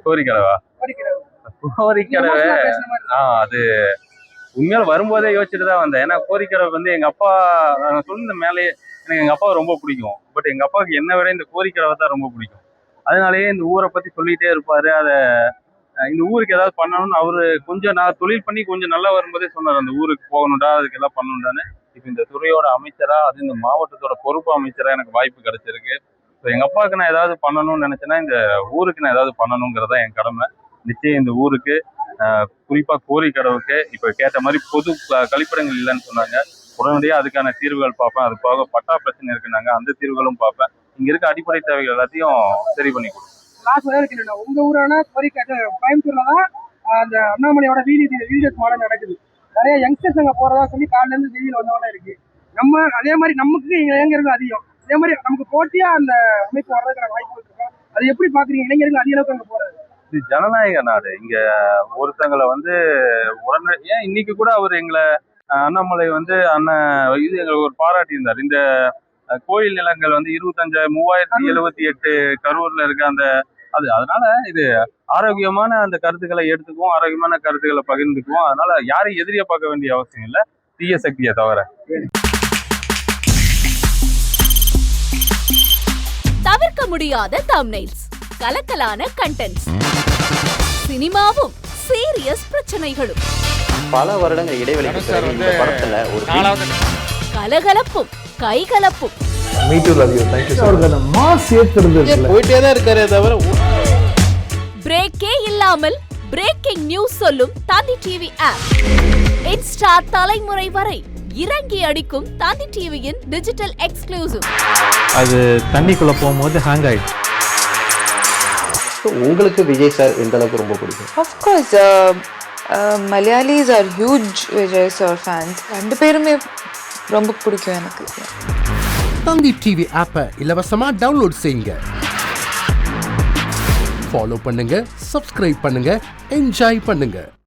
கோரிக்கடவா? கோரிக்கடவை அது உண்மையால வரும்போதே யோசிச்சுட்டு தான் வந்தேன். ஏன்னா கோரிக்கடவை வந்து எங்க அப்பா சொல்லியிருந்த மேலேயே எனக்கு எங்க அப்பாவை ரொம்ப பிடிக்கும். பட் எங்க அப்பாவுக்கு என்னை விட இந்த கோரிக்கடவை தான் ரொம்ப பிடிக்கும். அதனாலேயே இந்த ஊரை பத்தி சொல்லிட்டே இருப்பாரு. இந்த ஊருக்கு ஏதாவது பண்ணணும்னு அவரு கொஞ்சம் நான் தொழில் பண்ணி கொஞ்சம் நல்லா வரும்போதே சொன்னார், அந்த ஊருக்கு போகணும்டா, அதுக்கு எல்லாம் பண்ணணும்டான்னு. இப்போ இந்த துறையோட அமைச்சரா, அது இந்த மாவட்டத்தோட பொறுப்பு அமைச்சரா எனக்கு வாய்ப்பு கிடைச்சிருக்கு. இப்போ எங்க அப்பாவுக்கு நான் ஏதாவது பண்ணணும்னு நினைச்சேன்னா இந்த ஊருக்கு நான் ஏதாவது பண்ணணுங்கிறதா என் கடமை. நிச்சயம் இந்த ஊருக்கு குறிப்பா கோரிக்கடவுக்கு இப்ப கேட்ட மாதிரி பொது கழிப்பிடங்கள் இல்லைன்னு சொன்னாங்க. உடனடியாக அதுக்கான தீர்வுகள் பார்ப்பேன். அது போக பட்டா பிரச்சனை இருக்குனாங்க, அந்த தீர்வுகளும் பார்ப்பேன். இங்க இருக்க அடிப்படை தேவைகள் எல்லாத்தையும் சரி பண்ணி கொடுக்கும். உங்க ஊரான கோயம்புத்தூர்ல தான் அந்த அண்ணாமலையோட வீடியோஸ் மாடல் நடக்குது. நிறைய யங்ஸ்டர்ஸ் அங்க போறதா சொல்லி காலையில இருந்து வெளியில வந்தவங்க இருக்கு. நம்ம அதே மாதிரி நமக்கு இளைஞர்கள் அதிகம், அதே மாதிரி நமக்கு போட்டியா அந்த அமைப்பு வர்றதுக்கான வாய்ப்பு இருக்கா? அது எப்படி பாக்குறீங்க? இளைஞர்கள் அதிக அளவுக்கு அங்க போறது. இது ஜனநாயக நாடு. இங்க ஒருத்தங்களை வந்து உடனே ஏன் இன்னைக்கு கூட அவர் எங்களை அண்ணாமலை வந்து இது எங்களுக்கு ஒரு பாராட்டி இருந்தார். இந்த கோயில் நிலங்கள் வந்து 25,378 கரூர்ல இருக்க அந்த அதனால இது ஆரோக்கியமான அந்த கருத்துக்களை எடுத்துக்குவோம், ஆரோக்கியமான கருத்துக்களை பகிர்ந்துக்குவோம். அதனால யாரையும் எதிரியா பார்க்க வேண்டிய அவசியம் இல்லை, தீய சக்தியை தவிர. தவிர்க்க முடியாத தம்ப்நெயில்ஸ், கலக்கலான கண்டென்ட்ஸ், சினிமாவும் சீரியஸ் பிரச்சனைகளும், பல வருடங்கள் இடைவெளிக்கு பிறகு இந்த படத்துல ஒரு கலகலப்பும் கைகலப்பும், பிரேக்கே இல்லாமல் பிரேக்கிங் நியூஸ் சொல்லும் தந்தி டிவி ஆப். இன்ஸ்டா தலைமுறை வரை இறங்கி அடிக்கும் தந்தி டிவியின் டிஜிட்டல் எக்ஸ்க்ளூசிவ். அது தண்ணிக்குள்ள போகும்போது ஹேங் ஆயிடுச்சு. உங்களுக்கு விஜய் சார் எந்த அளவுக்கு ரொம்ப பிடிக்கும்? Of course, Malayalis are huge Vijay sir fans. ரெண்டு பேருமே ரொம்ப பிடிக்கும் எனக்கு. தந்தி டிவி ஆப்பை இலவசமா டவுன்லோட் செய்யுங்க, ஃபாலோ பண்ணுங்க, சப்ஸ்கிரைப் பண்ணுங்க, என்ஜாய் பண்ணுங்க.